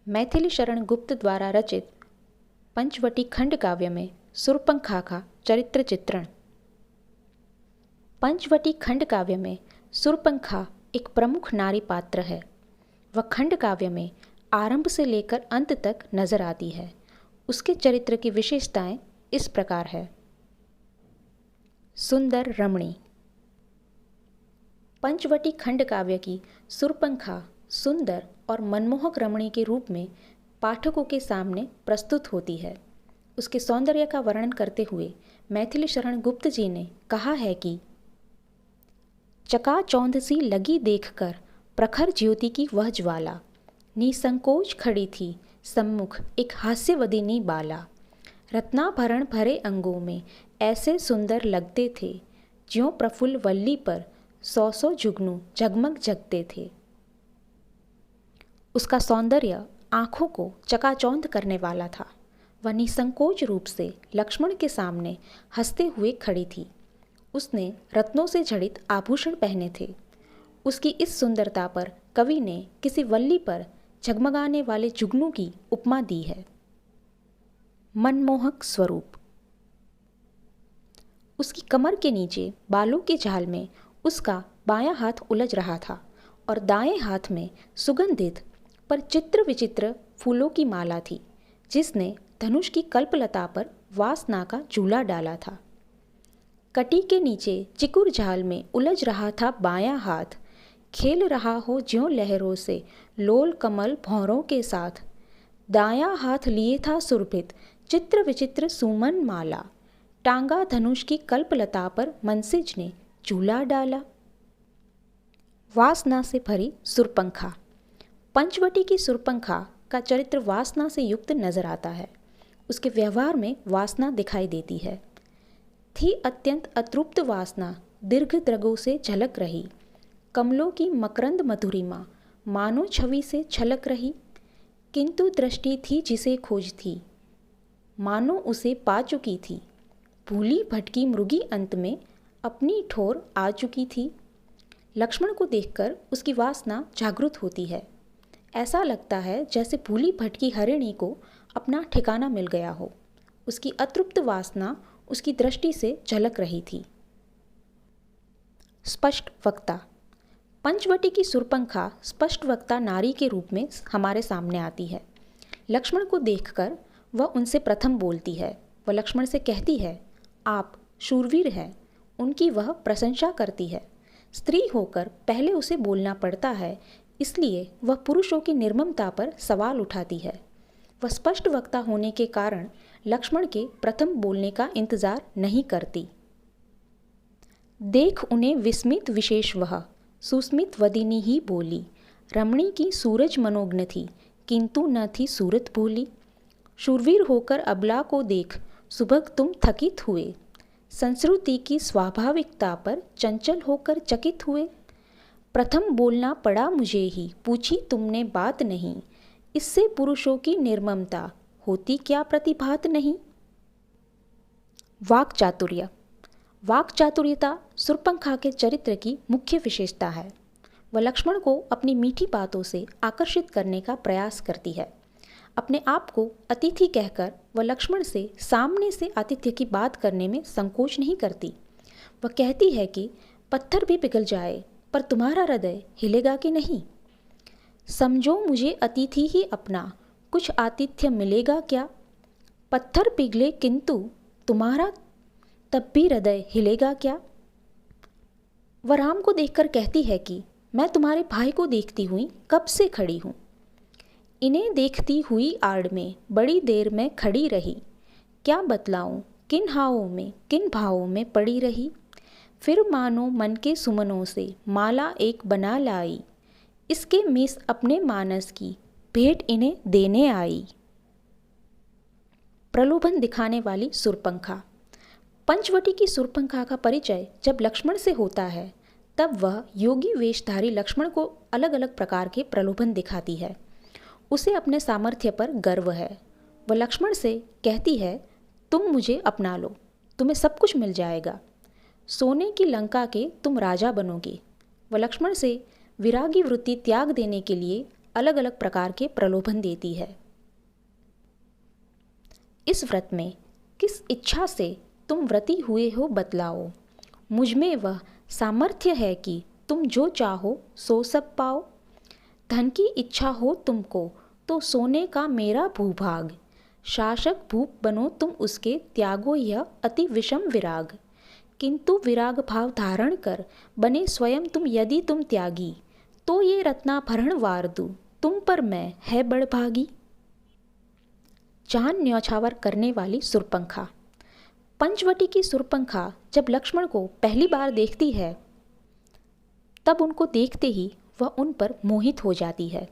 मैथिली शरण गुप्त द्वारा रचित पंचवटी खंड काव्य में सुरपंखा का चरित्र चित्रण। पंचवटी खंड काव्य में सुरपंखा एक प्रमुख नारी पात्र है। वह खंड काव्य में आरंभ से लेकर अंत तक नजर आती है। उसके चरित्र की विशेषताएं इस प्रकार है। सुंदर रमणी। पंचवटी खंड काव्य की सुरपंखा सुंदर और मनमोहक रमणी के रूप में पाठकों के सामने प्रस्तुत होती है। उसके सौंदर्य का वर्णन करते हुए मैथिली शरण गुप्त जी ने कहा है कि चकाचौंध सी लगी देखकर प्रखर ज्योति की वह ज्वाला, निसंकोच खड़ी थी सम्मुख एक हास्यवदिनी बाला। रत्नाभरण भरे अंगों में ऐसे सुंदर लगते थे, ज्यों प्रफुल्ल वल्ली पर सौ सौ जुगनू जगमग जगते थे। उसका सौंदर्य आँखों को चकाचौंध करने वाला था। वह निसंकोच रूप से लक्ष्मण के सामने हंसते हुए खड़ी थी। उसने रत्नों से जड़ित आभूषण पहने थे। उसकी इस सुंदरता पर कवि ने किसी वल्ली पर झगमगाने वाले जुगनू की उपमा दी है। मनमोहक स्वरूप। उसकी कमर के नीचे बालों के जाल में उसका बायां हाथ उलझ रहा था और दाएं हाथ में सुगंधित पर चित्र विचित्र फूलों की माला थी, जिसने धनुष की कल्पलता पर वासना का झूला डाला था। कटी के नीचे चिकुर झाल में उलझ रहा था बायां हाथ, खेल रहा हो ज्यों लहरों से लोल कमल भौरों के साथ। दायां हाथ लिए था सुरभित चित्र विचित्र सुमन माला, टांगा धनुष की कल्पलता पर मनसिज ने झूला डाला। वासना से भरी सुरपंखा। पंचवटी की सुरपंखा का चरित्र वासना से युक्त नजर आता है। उसके व्यवहार में वासना दिखाई देती है। थी अत्यंत अतृप्त वासना दीर्घ द्रगों से झलक रही, कमलों की मकरंद मधुरिमा मानो छवि से छलक रही। किंतु दृष्टि थी जिसे खोज थी, मानो उसे पा चुकी थी। भूली भटकी मृगी अंत में अपनी ठोर आ चुकी थी। लक्ष्मण को देखकर उसकी वासना जागृत होती है। ऐसा लगता है जैसे भूली भटकी हरिणी को अपना ठिकाना मिल गया हो। उसकी अतृप्त वासना उसकी दृष्टि से झलक रही थी। स्पष्ट वक्ता। पंचवटी की सुरपंखा स्पष्ट वक्ता नारी के रूप में हमारे सामने आती है। लक्ष्मण को देखकर वह उनसे प्रथम बोलती है। वह लक्ष्मण से कहती है, आप शूरवीर हैं। उनकी वह प्रशंसा करती है। स्त्री होकर पहले उसे बोलना पड़ता है, इसलिए वह पुरुषों की निर्ममता पर सवाल उठाती है। वह स्पष्ट वक्ता होने के कारण लक्ष्मण के प्रथम बोलने का इंतजार नहीं करती। देख उन्हें विस्मित विशेष वह सुस्मित वदिनी ही बोली, रमणी की सूरज मनोज्ञ थी किंतु न थी सूरत भोली। शूरवीर होकर अबला को देख सुबह तुम थकित हुए, संस्कृति की स्वाभाविकता पर चंचल होकर चकित हुए। प्रथम बोलना पड़ा मुझे ही, पूछी तुमने बात नहीं, इससे पुरुषों की निर्ममता होती क्या प्रतिभात नहीं। वाक चातुर्य। वाक चातुर्यता सुरपंखा के चरित्र की मुख्य विशेषता है। वह लक्ष्मण को अपनी मीठी बातों से आकर्षित करने का प्रयास करती है। अपने आप को अतिथि कहकर वह लक्ष्मण से सामने से आतिथ्य की बात करने में संकोच नहीं करती। वह कहती है कि पत्थर भी पिघल जाए पर तुम्हारा हृदय हिलेगा कि नहीं। समझो मुझे अतिथि ही अपना, कुछ आतिथ्य मिलेगा क्या। पत्थर पिघले किंतु तुम्हारा तब भी हृदय हिलेगा क्या। वह राम को देखकर कहती है कि मैं तुम्हारे भाई को देखती हुई कब से खड़ी हूँ। इन्हें देखती हुई आड़ में बड़ी देर में खड़ी रही, क्या बतलाऊं किन हावों में किन भावों में पड़ी रही। फिर मानो मन के सुमनों से माला एक बना लाई, इसके मीस अपने मानस की भेंट इन्हें देने आई। प्रलोभन दिखाने वाली सुरपंखा। पंचवटी की सुरपंखा का परिचय जब लक्ष्मण से होता है, तब वह योगी वेशधारी लक्ष्मण को अलग अलग प्रकार के प्रलोभन दिखाती है। उसे अपने सामर्थ्य पर गर्व है। वह लक्ष्मण से कहती है, तुम मुझे अपना लो, तुम्हें सब कुछ मिल जाएगा। सोने की लंका के तुम राजा बनोगे। वह लक्ष्मण से विरागी वृत्ति त्याग देने के लिए अलग अलग प्रकार के प्रलोभन देती है। इस व्रत में किस इच्छा से तुम व्रती हुए हो बतलाओ, मुझ में वह सामर्थ्य है कि तुम जो चाहो सो सब पाओ। धन की इच्छा हो तुमको तो सोने का मेरा भूभाग, शासक भूप बनो तुम उसके त्यागो यह अति विषम विराग। किंतु विराग भाव धारण कर बने स्वयं तुम यदि तुम त्यागी, तो ये रत्नाभरण वार दूं तुम पर मैं है बड़भागी। जान न्यौछावर करने वाली सुरपंखा। पंचवटी की सुरपंखा जब लक्ष्मण को पहली बार देखती है तब उनको देखते ही वह उन पर मोहित हो जाती है।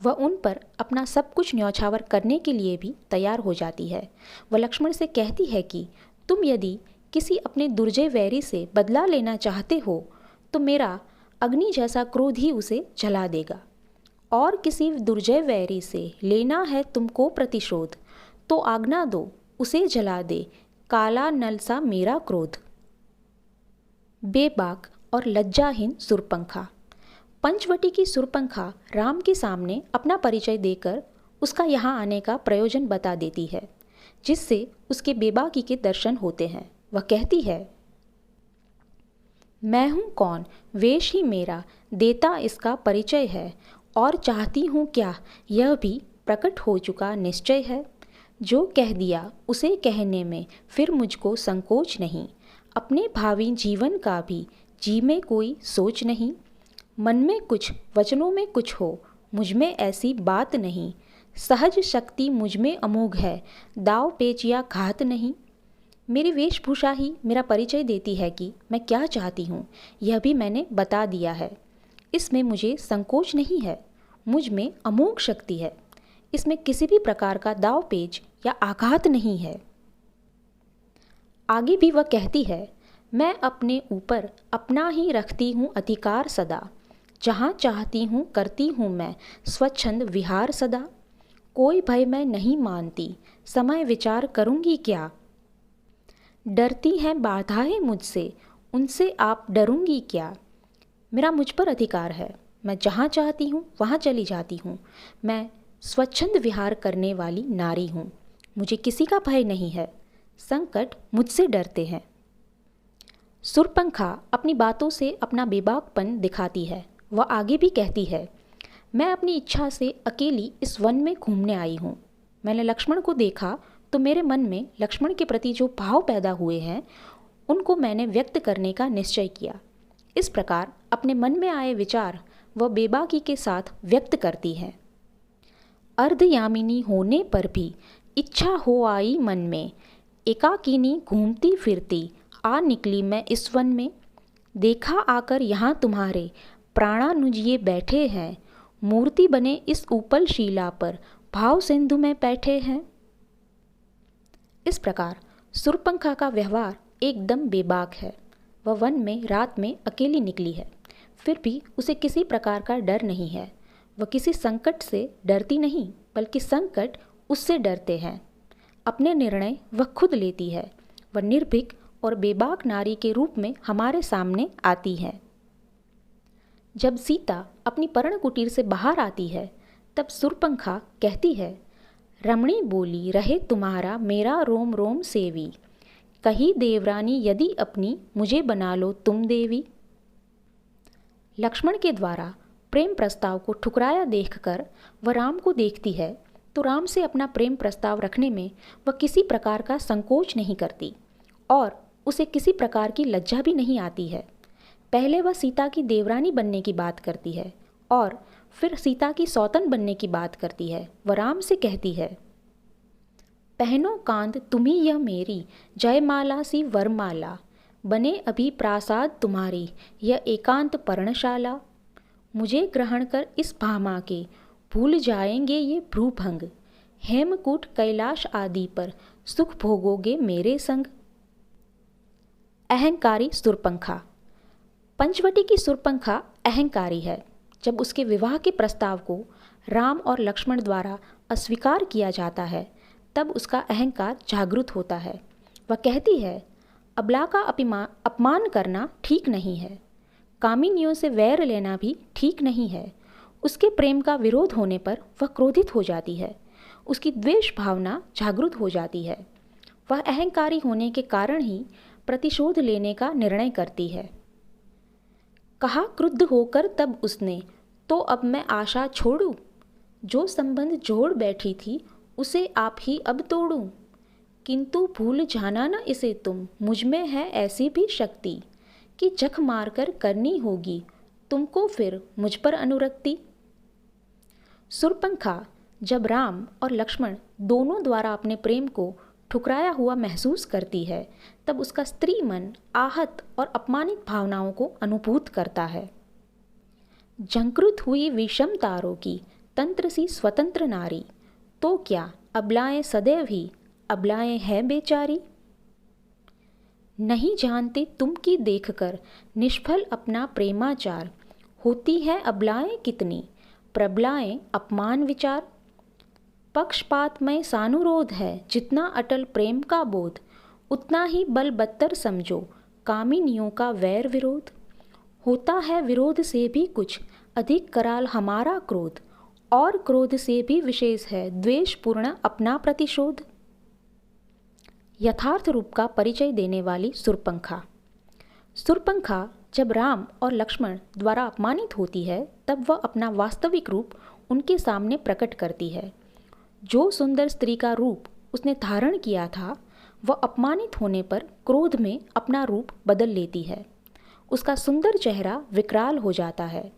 वह उन पर अपना सब कुछ न्यौछावर करने के लिए भी तैयार हो जाती है। वह लक्ष्मण से कहती है कि तुम यदि किसी अपने दुर्जय वैरी से बदला लेना चाहते हो तो मेरा अग्नि जैसा क्रोध ही उसे जला देगा, और किसी दुर्जय वैरी से लेना है तुमको प्रतिशोध तो आज्ञा दो उसे जला दे काला नल सा मेरा क्रोध। बेबाक और लज्जाहीन सुरपंखा। पंचवटी की सुरपंखा राम के सामने अपना परिचय देकर उसका यहाँ आने का प्रयोजन बता देती है, जिससे उसके बेबाकी के दर्शन होते हैं। वह कहती है, मैं हूँ कौन, वेश ही मेरा देता इसका परिचय है, और चाहती हूँ क्या यह भी प्रकट हो चुका निश्चय है। जो कह दिया उसे कहने में फिर मुझको संकोच नहीं, अपने भावी जीवन का भी जी में कोई सोच नहीं। मन में कुछ वचनों में कुछ हो, मुझ में ऐसी बात नहीं, सहज शक्ति मुझ में अमोघ है, दाव पेच या घात नहीं। मेरी वेशभूषा ही मेरा परिचय देती है कि मैं क्या चाहती हूँ, यह भी मैंने बता दिया है। इसमें मुझे संकोच नहीं है, मुझ में अमोघ शक्ति है, इसमें किसी भी प्रकार का दाव पेच या आघात नहीं है। आगे भी वह कहती है, मैं अपने ऊपर अपना ही रखती हूँ अधिकार सदा, जहाँ चाहती हूँ करती हूँ मैं स्वच्छंद विहार सदा। कोई भय मैं नहीं मानती, समय विचार करूँगी क्या, डरती हैं बाधाएं मुझसे, उनसे आप डरूंगी क्या। मेरा मुझ पर अधिकार है, मैं जहाँ चाहती हूँ वहाँ चली जाती हूँ, मैं स्वच्छंद विहार करने वाली नारी हूँ, मुझे किसी का भय नहीं है, संकट मुझसे डरते हैं। सुरपंखा अपनी बातों से अपना बेबाकपन दिखाती है। वह आगे भी कहती है, मैं अपनी इच्छा से अकेली इस वन में घूमने आई हूँ। मैंने लक्ष्मण को देखा तो मेरे मन में लक्ष्मण के प्रति जो भाव पैदा हुए हैं उनको मैंने व्यक्त करने का निश्चय किया। इस प्रकार अपने मन में आए विचार वह बेबाकी के साथ व्यक्त करती है। अर्धयामिनी होने पर भी इच्छा हो आई मन में, एकाकिनी घूमती फिरती आ निकली मैं इस वन में। देखा आकर यहाँ तुम्हारे प्राणानुज ये बैठे हैं, मूर्ति बने इस ऊपल शिला पर भाव सिंधु में बैठे हैं। इस प्रकार सुरपंखा का व्यवहार एकदम बेबाक है। वह वन में रात में अकेली निकली है, फिर भी उसे किसी प्रकार का डर नहीं है। वह किसी संकट से डरती नहीं, बल्कि संकट उससे डरते हैं। अपने निर्णय वह खुद लेती है। वह निर्भीक और बेबाक नारी के रूप में हमारे सामने आती है। जब सीता अपनी पर्ण कुटीर से बाहर आती है तब सुरपंखा कहती है, रमणी बोली रहे तुम्हारा मेरा रोम रोम सेवी, कही देवरानी यदि अपनी मुझे बना लो तुम देवी। लक्ष्मण के द्वारा प्रेम प्रस्ताव को ठुकराया देखकर वह राम को देखती है तो राम से अपना प्रेम प्रस्ताव रखने में वह किसी प्रकार का संकोच नहीं करती और उसे किसी प्रकार की लज्जा भी नहीं आती है। पहले वह सीता की देवरानी बनने की बात करती है और फिर सीता की सौतन बनने की बात करती है। वह राम से कहती है, पहनो कांत तुम्ही यह मेरी, जयमाला सी वरमाला, बने अभी प्रासाद तुम्हारी यह एकांत पर्णशाला। मुझे ग्रहण कर इस भामा के भूल जाएंगे ये भ्रूभंग, हेमकूट कैलाश आदि पर सुख भोगोगे मेरे संग। अहंकारी सुरपंखा। पंचवटी की सुरपंखा अहंकारी है। जब उसके विवाह के प्रस्ताव को राम और लक्ष्मण द्वारा अस्वीकार किया जाता है तब उसका अहंकार जागृत होता है। वह कहती है, अबला का अपमान करना ठीक नहीं है, कामिनियों से वैर लेना भी ठीक नहीं है, उसके प्रेम का विरोध होने पर वह क्रोधित हो जाती है। उसकी द्वेष भावना जागृत हो जाती है। वह अहंकारी होने के कारण ही प्रतिशोध लेने का निर्णय करती है। कहा क्रुद्ध होकर तब उसने, तो अब मैं आशा छोड़ूं, जो संबंध जोड़ बैठी थी उसे आप ही अब तोड़ूं। किंतु भूल जाना न इसे तुम, मुझ में है ऐसी भी शक्ति कि जख मारकर करनी होगी तुमको फिर मुझ पर अनुरक्ति। शूर्पणखा जब राम और लक्ष्मण दोनों द्वारा अपने प्रेम को ठुकराया हुआ महसूस करती है, तब उसका स्त्री मन आहत और अपमानित भावनाओं को अनुभूत करता है। झंकृत हुई विषम तारों की तंत्र सी स्वतंत्र नारी, तो क्या अबलाएं सदैव ही अबलाएं है बेचारी। नहीं जानते तुम की देखकर निष्फल अपना प्रेमाचार, होती है अबलाएं कितनी प्रबलाएं अपमान विचार। पक्षपातमय सानुरोध है जितना अटल प्रेम का बोध, उतना ही बलबत्तर समझो कामिनियों का वैर विरोध। होता है विरोध से भी कुछ अधिक कराल हमारा क्रोध, और क्रोध से भी विशेष है द्वेषपूर्ण अपना प्रतिशोध। यथार्थ रूप का परिचय देने वाली शूर्पणखा। शूर्पणखा जब राम और लक्ष्मण द्वारा अपमानित होती है, तब वह अपना वास्तविक रूप उनके सामने प्रकट करती है। जो सुंदर स्त्री का रूप उसने धारण किया था, वह अपमानित होने पर क्रोध में अपना रूप बदल लेती है। उसका सुंदर चेहरा विकराल हो जाता है।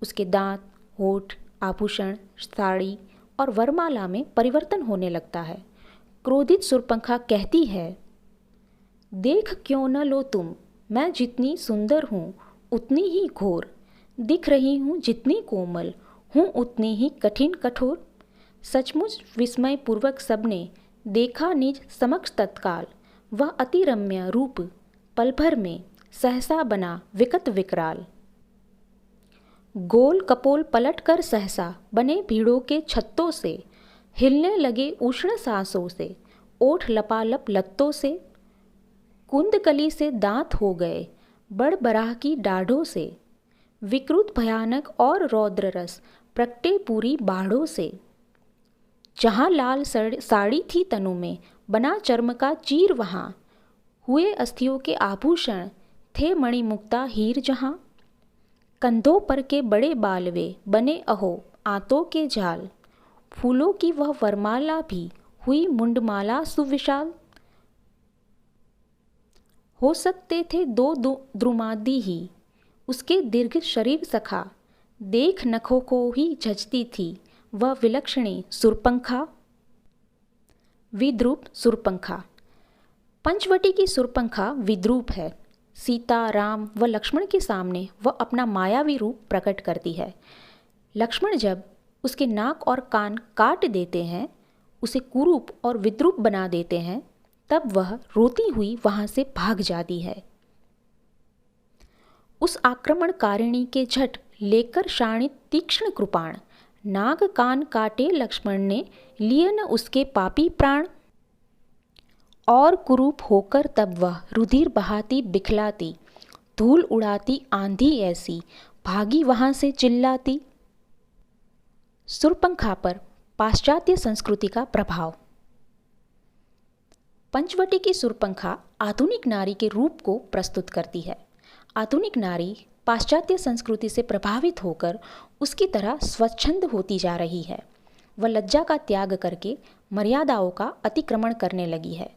उसके दांत, होठ, आभूषण, साड़ी और वरमाला में परिवर्तन होने लगता है। क्रोधित शूर्पणखा कहती है, देख क्यों न लो तुम, मैं जितनी सुंदर हूँ उतनी ही घोर, दिख रही हूँ जितनी कोमल हूँ उतनी ही कठिन कठोर। सचमुच विस्मय पूर्वक सबने देखा निज समक्ष तत्काल, वह अति रम्य रूप पल भर में सहसा बना विकट विकराल। गोल कपोल पलट कर सहसा बने भीड़ों के छत्तों से, हिलने लगे उष्ण सांसों से, ओठ लपालप लत्तों से। कुंदकली से दांत हो गए बड़बराह की डाढ़ों से, विकृत भयानक और रौद्र रस प्रकटे पूरी बाढ़ों से। जहाँ लाल साड़ी थी तनु में बना चर्म का चीर, वहाँ हुए अस्थियों के आभूषण थे मणिमुक्ता हीर। जहाँ कंधों पर के बड़े बालवे बने अहो आंतों के जाल, फूलों की वह वरमाला भी हुई मुंडमाला सुविशाल। हो सकते थे दो द्रुमादी ही उसके दीर्घ शरीर सखा, देख नखों को ही झजती थी वह विलक्षणी शूर्पणखा। विद्रूप शूर्पणखा। पंचवटी की शूर्पणखा विद्रूप है। सीता, राम व लक्ष्मण के सामने वह अपना मायावी रूप प्रकट करती है। लक्ष्मण जब उसके नाक और कान काट देते हैं, उसे कुरूप और विद्रूप बना देते हैं, तब वह रोती हुई वहां से भाग जाती है। उस आक्रमणकारिणी के झट लेकर शाणित तीक्ष्ण कृपाण, नाग कान काटे लक्ष्मण ने लिए न उसके पापी प्राण। और कुरूप होकर तब वह रुधिर बहाती बिखलाती, धूल उड़ाती आंधी ऐसी भागी वहां से चिल्लाती। शूर्पणखा पर पाश्चात्य संस्कृति का प्रभाव। पंचवटी की शूर्पणखा आधुनिक नारी के रूप को प्रस्तुत करती है। आधुनिक नारी पाश्चात्य संस्कृति से प्रभावित होकर उसकी तरह स्वच्छंद होती जा रही है। वह लज्जा का त्याग करके मर्यादाओं का अतिक्रमण करने लगी है।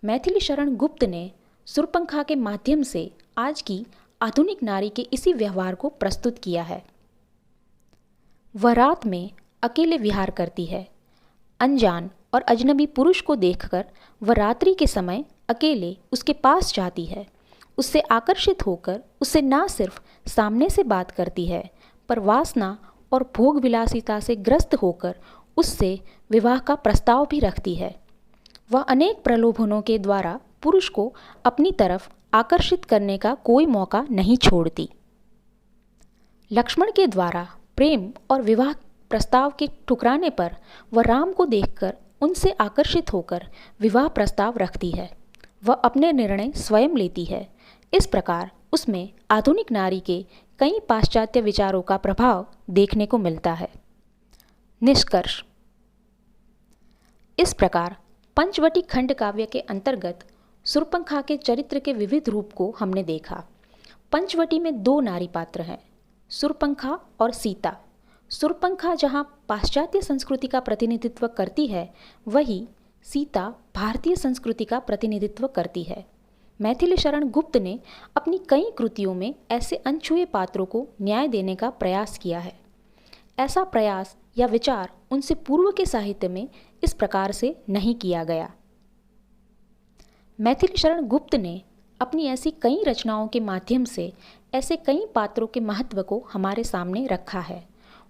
मैथिली शरण गुप्त ने शूर्पणखा के माध्यम से आज की आधुनिक नारी के इसी व्यवहार को प्रस्तुत किया है। वह रात में अकेले विहार करती है। अनजान और अजनबी पुरुष को देखकर वह रात्रि के समय अकेले उसके पास जाती है। उससे आकर्षित होकर उससे ना सिर्फ सामने से बात करती है, पर वासना और भोग विलासिता से ग्रस्त होकर उससे विवाह का प्रस्ताव भी रखती है। वह अनेक प्रलोभनों के द्वारा पुरुष को अपनी तरफ आकर्षित करने का कोई मौका नहीं छोड़ती। लक्ष्मण के द्वारा प्रेम और विवाह प्रस्ताव के ठुकराने पर वह राम को देखकर उनसे आकर्षित होकर विवाह प्रस्ताव रखती है। वह अपने निर्णय स्वयं लेती है। इस प्रकार उसमें आधुनिक नारी के कई पाश्चात्य विचारों का प्रभाव देखने को मिलता है। निष्कर्ष। इस प्रकार पंचवटी खंड काव्य के अंतर्गत शूर्पणखा के चरित्र के विविध रूप को हमने देखा। पंचवटी में दो नारी पात्र हैं, शूर्पणखा और सीता। शूर्पणखा जहाँ पाश्चात्य संस्कृति का प्रतिनिधित्व करती है, वही सीता भारतीय संस्कृति का प्रतिनिधित्व करती है। मैथिली शरण गुप्त ने अपनी कई कृतियों में ऐसे अनछुए पात्रों को न्याय देने का प्रयास किया है। ऐसा प्रयास या विचार उनसे पूर्व के साहित्य में इस प्रकार से नहीं किया गया। मैथिली शरण गुप्त ने अपनी ऐसी कई रचनाओं के माध्यम से ऐसे कई पात्रों के महत्व को हमारे सामने रखा है।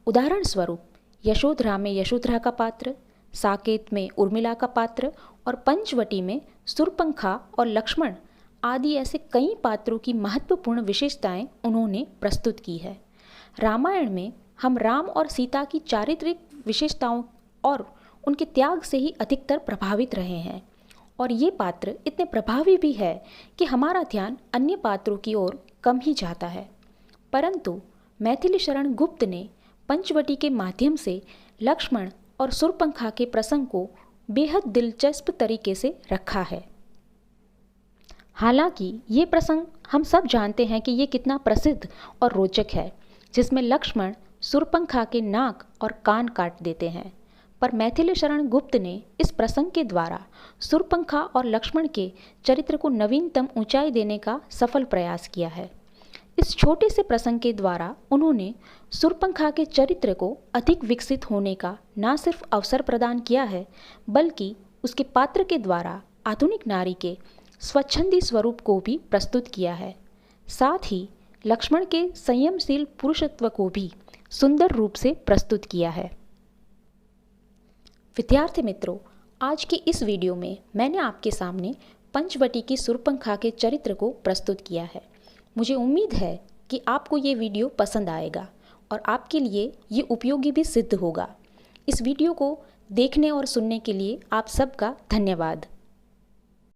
उदाहरण स्वरूप यशोधरा में यशोधरा का पात्र, साकेत में उर्मिला का पात्र और पंचवटी में शूर्पणखा और लक्ष्मण आदि ऐसे कई पात्रों की महत्वपूर्ण विशेषताएं उन्होंने प्रस्तुत की है। रामायण में हम राम और सीता की चारित्रिक विशेषताओं और उनके त्याग से ही अधिकतर प्रभावित रहे हैं और ये पात्र इतने प्रभावी भी है कि हमारा ध्यान अन्य पात्रों की ओर कम ही जाता है। परंतु मैथिली शरण गुप्त ने पंचवटी के माध्यम से लक्ष्मण और शूर्पणखा के प्रसंग को बेहद दिलचस्प तरीके से रखा है। हालांकि ये प्रसंग हम सब जानते हैं कि ये कितना प्रसिद्ध और रोचक है, जिसमें लक्ष्मण शूर्पणखा के नाक और कान काट देते हैं। पर मैथिली शरण गुप्त ने इस प्रसंग के द्वारा शूर्पणखा और लक्ष्मण के चरित्र को नवीनतम ऊंचाई देने का सफल प्रयास किया है। इस छोटे से प्रसंग के द्वारा उन्होंने शूर्पणखा के चरित्र को अधिक विकसित होने का न सिर्फ अवसर प्रदान किया है, बल्कि उसके पात्र के द्वारा आधुनिक नारी के स्वच्छंदी स्वरूप को भी प्रस्तुत किया है। साथ ही लक्ष्मण के संयमशील पुरुषत्व को भी सुंदर रूप से प्रस्तुत किया है। विद्यार्थी मित्रों, आज की इस वीडियो में मैंने आपके सामने पंचवटी की शूर्पणखा के चरित्र को प्रस्तुत किया है। मुझे उम्मीद है कि आपको ये वीडियो पसंद आएगा और आपके लिए ये उपयोगी भी सिद्ध होगा। इस वीडियो को देखने और सुनने के लिए आप सबका धन्यवाद।